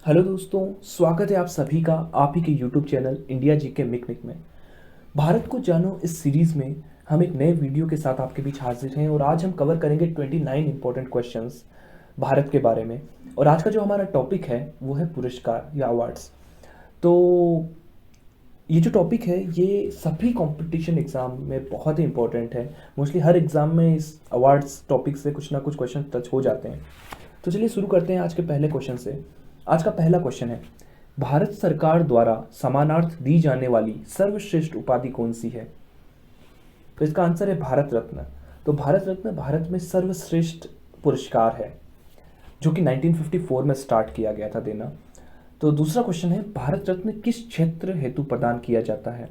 Hello दोस्तों, स्वागत है आप सभी का आप ही के यूट्यूब चैनल इंडिया जी के मिक में। भारत को जानो इस सीरीज़ में हम एक नए वीडियो के साथ आपके बीच हाजिर हैं और आज हम कवर करेंगे 29 इंपॉर्टेंट क्वेश्चंस भारत के बारे में। और आज का जो हमारा टॉपिक है वो है पुरस्कार या अवार्ड्स। तो ये जो टॉपिक है ये सभी कंपटीशन एग्ज़ाम में बहुत ही इंपॉर्टेंट है। मोस्टली हर एग्ज़ाम में इस अवार्ड्स टॉपिक से कुछ ना कुछ क्वेश्चन टच हो जाते हैं। तो चलिए शुरू करते हैं आज के पहले क्वेश्चन से। आज का पहला क्वेश्चन है, भारत सरकार द्वारा समानार्थ दी जाने वाली सर्वश्रेष्ठ उपाधि कौन सी है? तो इसका आंसर है भारत रत्न। तो भारत रत्न भारत में सर्वश्रेष्ठ पुरस्कार है जो कि 1954 में स्टार्ट किया गया था देना। तो दूसरा क्वेश्चन है, भारत रत्न किस क्षेत्र हेतु प्रदान किया जाता है?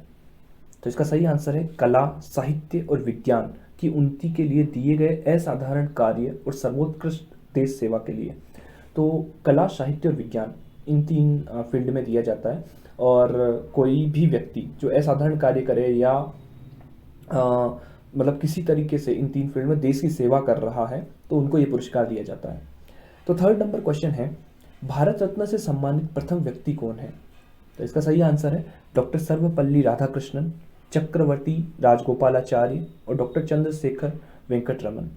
तो इसका सही आंसर है कला, साहित्य और विज्ञान की उन्नति के लिए दिए गए असाधारण कार्य और सर्वोत्कृष्ट देश सेवा के लिए। तो कला, साहित्य और विज्ञान इन तीन फील्ड में दिया जाता है और कोई भी व्यक्ति जो असाधारण कार्य करे या मतलब किसी तरीके से इन तीन फील्ड में देश की सेवा कर रहा है तो उनको ये पुरस्कार दिया जाता है। तो थर्ड नंबर क्वेश्चन है, भारत रत्न से सम्मानित प्रथम व्यक्ति कौन है? तो इसका सही आंसर है डॉक्टर सर्वपल्ली राधाकृष्णन, चक्रवर्ती राजगोपालाचार्य और डॉक्टर चंद्रशेखर वेंकट रमन।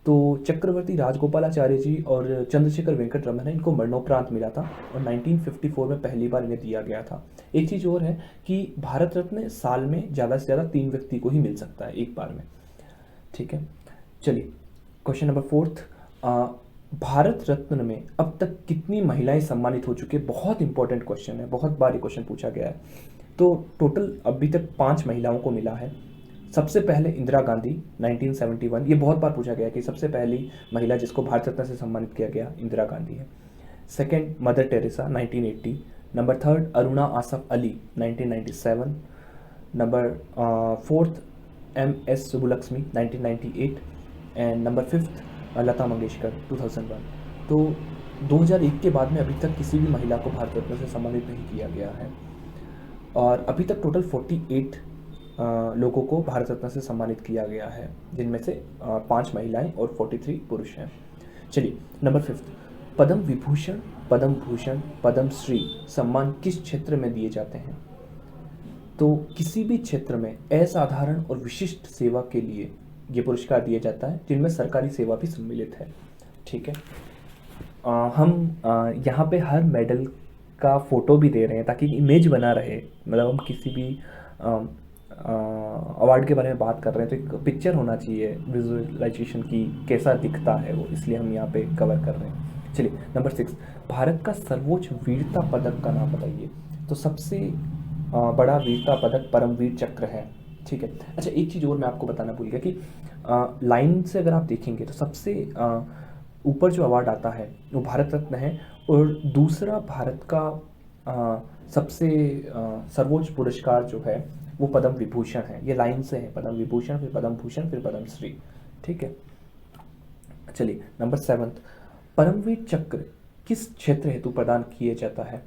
तो चक्रवर्ती राजगोपालाचार्य जी और चंद्रशेखर वेंकट रमन है, इनको मरणोपरांत मिला था और 1954 में पहली बार इन्हें दिया गया था। एक चीज़ और है कि भारत रत्न साल में ज़्यादा से ज़्यादा 3 व्यक्ति को ही मिल सकता है एक बार में। ठीक है, चलिए question number fourth, Bharat Ratna में अब तक कितनी महिलाएं सम्मानित हो चुकी है? बहुत इंपॉर्टेंट क्वेश्चन है, बहुत बार ये क्वेश्चन पूछा गया है। तो टोटल अभी तक 5 महिलाओं को मिला है। सबसे पहले इंदिरा गांधी 1971, ये बहुत बार पूछा गया कि सबसे पहली महिला जिसको भारत रत्न से सम्मानित किया गया इंदिरा गांधी है। Second Mother Teresa 1980। Number third Aruna Asaf Ali 1997। Number fourth MS Subbulakshmi 1998 and number fifth Lata Mangeshkar 2001। तो 2001 के बाद में अभी तक किसी भी महिला को भारत रत्न से सम्मानित नहीं किया गया है और अभी तक टोटल 48 लोगों को भारत रत्न से सम्मानित किया गया है, जिनमें से 5 महिलाएं और 43 पुरुष हैं। चलिए नंबर फिफ्थ, पद्म विभूषण, पद्म भूषण, पद्म श्री सम्मान किस क्षेत्र में दिए जाते हैं? तो किसी भी क्षेत्र में असाधारण और विशिष्ट सेवा के लिए ये पुरस्कार दिया जाता है जिनमें सरकारी सेवा भी सम्मिलित है। ठीक है, हम यहाँ पे हर मेडल का फोटो भी दे रहे हैं ताकि इमेज बना रहे। मतलब हम किसी भी अवार्ड के बारे में बात कर रहे हैं तो एक पिक्चर होना चाहिए विजुअलाइजेशन की, कैसा दिखता है वो, इसलिए हम यहाँ पे कवर कर रहे हैं। चलिए नंबर 6, भारत का सर्वोच्च वीरता पदक का नाम बताइए। तो सबसे बड़ा वीरता पदक परमवीर चक्र है। ठीक है, अच्छा एक चीज़ और मैं आपको बताना भूल गया कि लाइन से अगर आप देखेंगे तो सबसे ऊपर जो अवार्ड आता है वो भारत रत्न है और दूसरा भारत का सबसे सर्वोच्च पुरस्कार जो है वो पद्म विभूषण है। ये लाइन से है, पद्म विभूषण, फिर पद्म भूषण, फिर पद्म श्री। ठीक है, चलिए नंबर 7, परमवीर चक्र किस क्षेत्र हेतु प्रदान किया जाता है?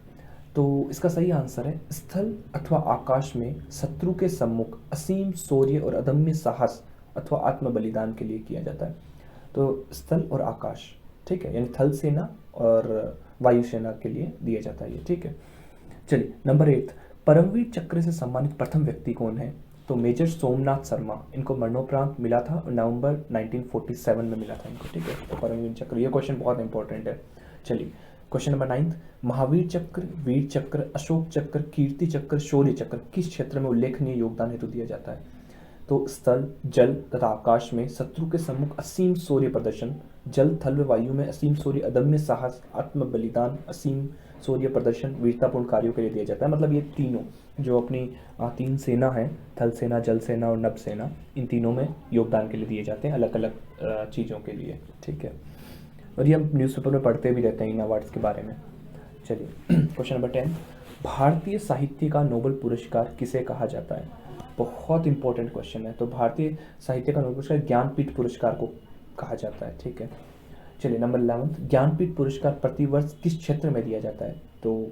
तो इसका सही आंसर है स्थल अथवा आकाश में शत्रु के सम्मुख असीम शौर्य और अदम्य साहस अथवा आत्म बलिदान के लिए किया जाता है। तो स्थल और आकाश, ठीक है, यानी थल सेना और वायुसेना के लिए दिया जाता है ये। ठीक है, चलिए नंबर 8, परमवीर चक्र से सम्मानित प्रथम व्यक्ति कौन है? तो मेजर सोमनाथ शर्मा, इनको मरणोपरांत मिला था और नवंबर 1947 में मिला था इनको। ठीक है, तो परमवीर चक्र, ये क्वेश्चन बहुत इंपॉर्टेंट है। चलिए क्वेश्चन नंबर 9, महावीर चक्र, वीर चक्र, अशोक चक्र, कीर्ति चक्र, शौर्य चक्र किस क्षेत्र में उल्लेखनीय योगदान हेतु दिया जाता है? तो स्थल, जल तथा आकाश में शत्रु के सम्मुख असीम शौर्य प्रदर्शन, जल थल व वायु में असीम शौर्य, अदम्य साहस, आत्म बलिदान, असीम शौर्य प्रदर्शन, वीरतापूर्ण कार्यों के लिए दिया जाता है। मतलब ये तीनों जो अपनी 3 सेना है, थल सेना, जल सेना और नभ सेना, इन तीनों में योगदान के लिए दिए जाते हैं अलग अलग चीज़ों के लिए। ठीक है, और ये हम न्यूज़पेपर में पढ़ते भी रहते हैं इन अवार्ड्स के बारे में। चलिए क्वेश्चन नंबर 10, भारतीय साहित्य का नोबेल पुरस्कार किसे कहा जाता है? बहुत इंपॉर्टेंट क्वेश्चन है। तो भारतीय साहित्य का नोबेल पुरस्कार ज्ञानपीठ पुरस्कार को कहा जाता है। ठीक है, चलिए नंबर 11, ज्ञानपीठ पुरस्कार प्रतिवर्ष किस क्षेत्र में दिया जाता है? तो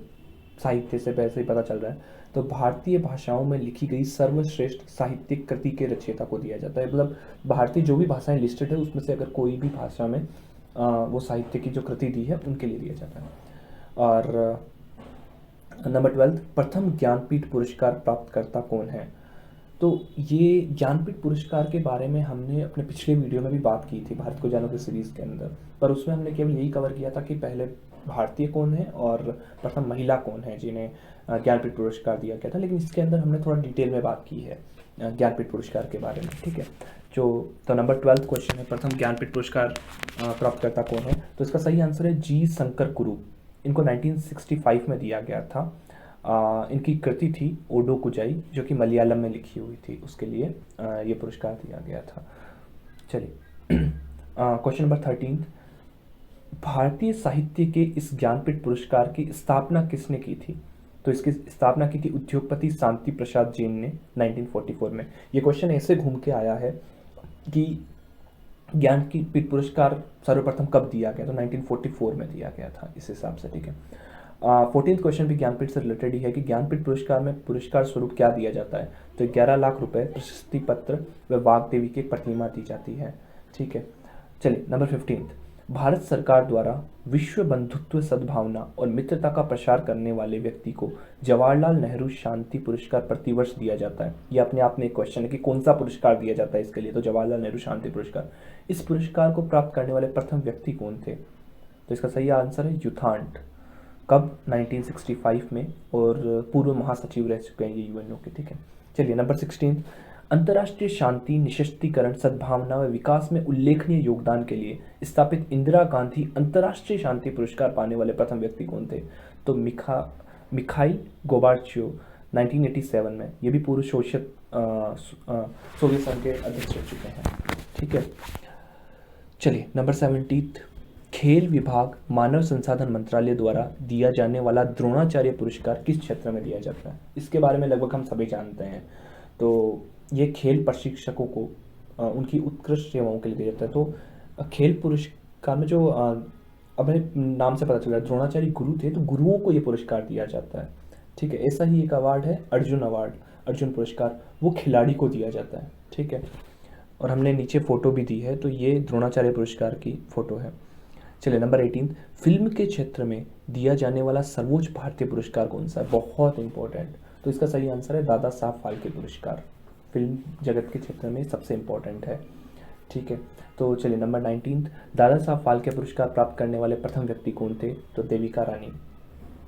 साहित्य से वैसे ही पता चल रहा है, तो भारतीय भाषाओं में लिखी गई सर्वश्रेष्ठ साहित्यिक कृति के रचयिता को दिया जाता है। मतलब भारतीय जो भी भाषाएं लिस्टेड है उसमें से अगर कोई भी भाषा में वो साहित्य की जो कृति दी है उनके लिए दिया जाता है। और नंबर 12 प्रथम ज्ञानपीठ पुरस्कार प्राप्तकर्ता कौन है। तो ये ज्ञानपीठ पुरस्कार के बारे में हमने अपने पिछले वीडियो में भी बात की थी, भारत को जानो की सीरीज़ के अंदर, पर उसमें हमने केवल यही कवर किया था कि पहले भारतीय कौन है और प्रथम महिला कौन है जिन्हें ज्ञानपीठ पुरस्कार दिया गया था। लेकिन इसके अंदर हमने थोड़ा डिटेल में बात की है ज्ञानपीठ पुरस्कार के बारे में, ठीक है। तो नंबर 12 क्वेश्चन है, प्रथम ज्ञानपीठ पुरस्कार प्राप्तकर्ता कौन है। तो इसका सही आंसर है जी शंकर कुरु। इनको 1965 में दिया गया था। इनकी कृति थी ओडो कुजाई, जो कि मलयालम में लिखी हुई थी, उसके लिए ये पुरस्कार दिया गया था। चलिए क्वेश्चन नंबर 13, भारतीय साहित्य के इस ज्ञानपीठ पुरस्कार की स्थापना किसने की थी। तो इसकी स्थापना की थी उद्योगपति शांति प्रसाद जैन ने 1944 में। ये क्वेश्चन ऐसे घूम के आया है कि ज्ञानपीठ पुरस्कार सर्वप्रथम कब दिया गया, तो 1944 में दिया गया था इस हिसाब से, ठीक है। 14th क्वेश्चन भी ज्ञानपीठ से रिलेटेड ही है कि ज्ञानपीठ पुरस्कार में पुरस्कार स्वरूप क्या दिया जाता है। तो 11 लाख रुपए, प्रशस्ति पत्र व वाग्देवी की प्रतिमा दी जाती है, ठीक है। चलिए नंबर 15, भारत सरकार द्वारा विश्व बंधुत्व, सद्भावना और मित्रता का प्रसार करने वाले व्यक्ति को जवाहरलाल नेहरू शांति पुरस्कार प्रतिवर्ष दिया जाता है। ये अपने आप में एक क्वेश्चन है कि कौन सा पुरस्कार दिया जाता है इसके लिए। तो जवाहरलाल नेहरू शांति पुरस्कार, इस पुरस्कार को प्राप्त करने वाले प्रथम व्यक्ति कौन थे। तो इसका सही आंसर है युथांड। कब, 1965 में, और पूर्व महासचिव रह चुके हैं ये यूएनओ के, ठीक है। चलिए नंबर 16, अंतर्राष्ट्रीय शांति, निशस्त्रीकरण, सद्भावना व विकास में उल्लेखनीय योगदान के लिए स्थापित इंदिरा गांधी अंतर्राष्ट्रीय शांति पुरस्कार पाने वाले प्रथम व्यक्ति कौन थे। तो मिखाइल गोर्बाचेव 1987 में। ये भी पूर्व सोवियत संघ के अध्यक्ष रह चुके हैं, ठीक है। चलिए नंबर 17, खेल विभाग, मानव संसाधन मंत्रालय द्वारा दिया जाने वाला द्रोणाचार्य पुरस्कार किस क्षेत्र में दिया जाता है। इसके बारे में लगभग हम सभी जानते हैं। तो ये खेल प्रशिक्षकों को उनकी उत्कृष्ट सेवाओं के लिए दिया जाता है। तो खेल पुरस्कार में जो अपने नाम से पता चल रहा है, द्रोणाचार्य गुरु थे, तो गुरुओं को ये पुरस्कार दिया जाता है, ठीक है। ऐसा ही एक अवार्ड है अर्जुन अवार्ड, अर्जुन पुरस्कार, वो खिलाड़ी को दिया जाता है, ठीक है। और हमने नीचे फोटो भी दी है, तो ये द्रोणाचार्य पुरस्कार की फोटो है। चलिए नंबर 18, फिल्म के क्षेत्र में दिया जाने वाला सर्वोच्च भारतीय पुरस्कार कौन सा है। बहुत इंपॉर्टेंट। तो इसका सही आंसर है दादा साहब फाल्के पुरस्कार। फिल्म जगत के क्षेत्र में सबसे इम्पोर्टेंट है, ठीक है। तो चलिए नंबर 19, दादा साहब फाल्के पुरस्कार प्राप्त करने वाले प्रथम व्यक्ति कौन थे। तो देविका रानी,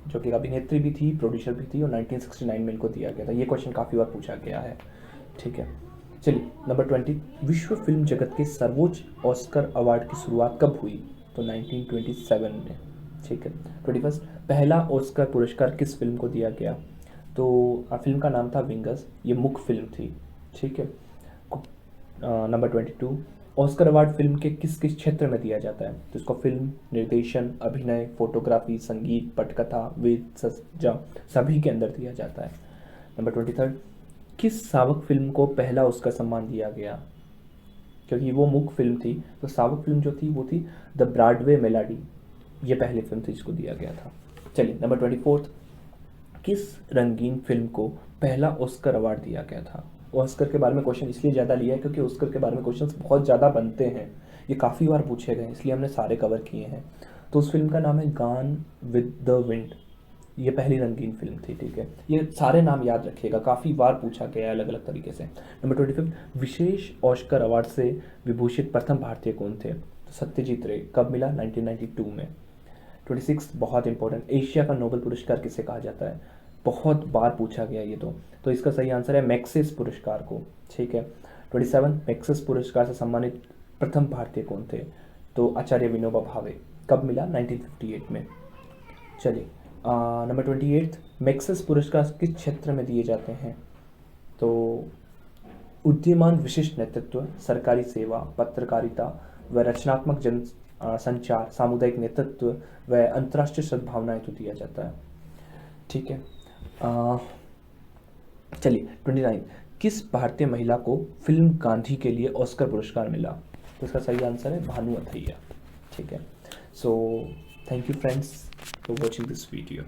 जो कि अभिनेत्री भी थी, प्रोड्यूसर भी थी, और 1969 में इनको दिया गया था। ये क्वेश्चन काफ़ी बार पूछा गया है, ठीक है। चलिए नंबर 20, विश्व फिल्म जगत के सर्वोच्च ऑस्कर अवार्ड की शुरुआत कब हुई। तो 1927 में, ठीक है। 21, पहला ऑस्कर पुरस्कार किस फिल्म को दिया गया। तो फिल्म का नाम था विंगर्स, ये मुख्य फिल्म थी, ठीक है। नंबर 22, ऑस्कर अवार्ड फिल्म के किस किस क्षेत्र में दिया जाता है। तो इसको फिल्म, निर्देशन, अभिनय, फोटोग्राफी, संगीत, पटकथा, वेद, सज्जा, सभी के अंदर दिया जाता है। नंबर 23, किस सावक फिल्म को पहला ऑस्कर सम्मान दिया गया। क्योंकि वो मुख्य फिल्म थी, तो सावक फिल्म जो थी वो थी द ब्रॉडवे मेलोडी, ये पहली फिल्म थी जिसको दिया गया था। चलिए नंबर 24, किस रंगीन फिल्म को पहला ऑस्कर अवार्ड दिया गया था। ऑस्कर के बारे में क्वेश्चन इसलिए ज़्यादा लिया है क्योंकि ऑस्कर के बारे में क्वेश्चंस बहुत ज़्यादा बनते हैं, ये काफ़ी बार पूछे गए, इसलिए हमने सारे कवर किए हैं। तो उस फिल्म का नाम है गॉन विद द विंड, ये पहली रंगीन फिल्म थी, ठीक है। ये सारे नाम याद रखिएगा, काफ़ी बार पूछा गया है अलग अलग तरीके से। नंबर 25, विशेष ऑस्कर अवार्ड से विभूषित प्रथम भारतीय कौन थे। तो सत्यजीत रे, कब मिला, 1992 में। 26, बहुत इंपॉर्टेंट, एशिया का नोबेल पुरस्कार किसे कहा जाता है। बहुत बार पूछा गया ये तो इसका सही आंसर है मैक्सेस पुरस्कार को, ठीक है। 27, मैक्सेस पुरस्कार से सम्मानित प्रथम भारतीय कौन थे। तो आचार्य विनोबा भावे, कब मिला, 1958 में। चलिए नंबर 28, मैक्सेस पुरस्कार किस क्षेत्र में दिए जाते हैं। तो उद्यमान विशिष्ट नेतृत्व, सरकारी सेवा, पत्रकारिता व रचनात्मक जन संचार, सामुदायिक नेतृत्व व अंतर्राष्ट्रीय सद्भावना हेतु दिया जाता है, ठीक है। चलिए 29, किस भारतीय महिला को फिल्म गांधी के लिए ऑस्कर पुरस्कार मिला। तो इसका सही आंसर है भानु अथैया, ठीक है। So thank you friends for watching this video.